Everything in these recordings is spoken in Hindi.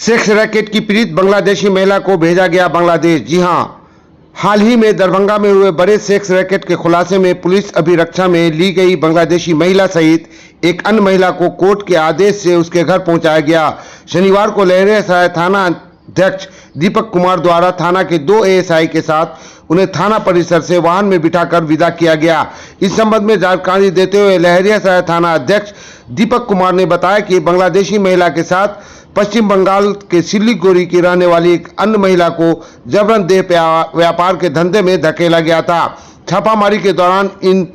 सेक्स रैकेट की पीड़ित बांग्लादेशी महिला को भेजा गया बांग्लादेश। जी हां, हाल ही में दरभंगा में हुए बड़े सेक्स रैकेट के खुलासे में पुलिस अभिरक्षा में ली गई बांग्लादेशी महिला सहित एक अन्य महिला को कोर्ट के आदेश से उसके घर पहुंचाया गया। शनिवार को लहरियासराय थाना अध्यक्ष दीपक कुमार द्वारा थाना के 2 एएसआई के साथ उन्हें थाना परिसर से वाहन में बिठाकर विदा किया गया। इस संबंध में जानकारी देते हुए लहरियासराय थाना अध्यक्ष दीपक कुमार ने बताया कि बांग्लादेशी महिला के साथ पश्चिम बंगाल के सिलीगुड़ी की रहने वाली एक अन्य महिला को जबरन देह व्यापार के धंधे में धकेला गया था। छापामारी के दौरान इन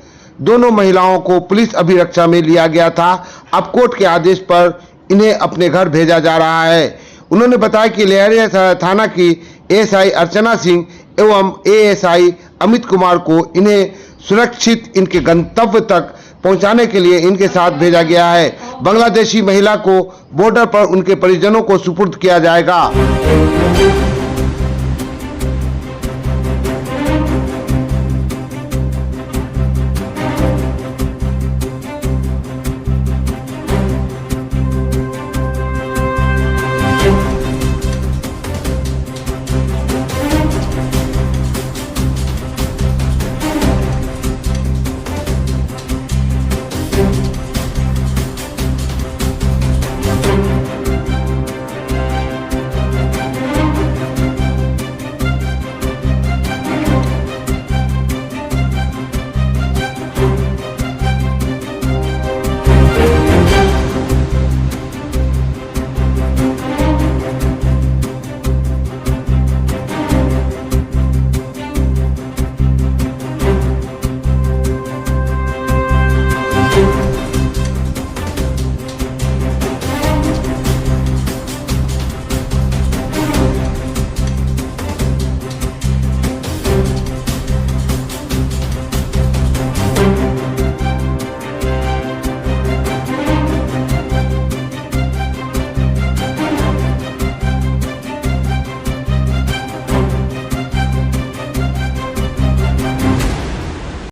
दोनों महिलाओं को पुलिस अभिरक्षा में लिया गया था। अब कोर्ट के आदेश पर इन्हें अपने घर भेजा जा रहा है। उन्होंने बताया कि लहरियासराय थाना की एएसआई अर्चना सिंह एवं एएसआई अमित कुमार को इन्हें सुरक्षित इनके गंतव्य तक पहुंचाने के लिए इनके साथ भेजा गया है। बांग्लादेशी महिला को बॉर्डर पर उनके परिजनों को सुपुर्द किया जाएगा।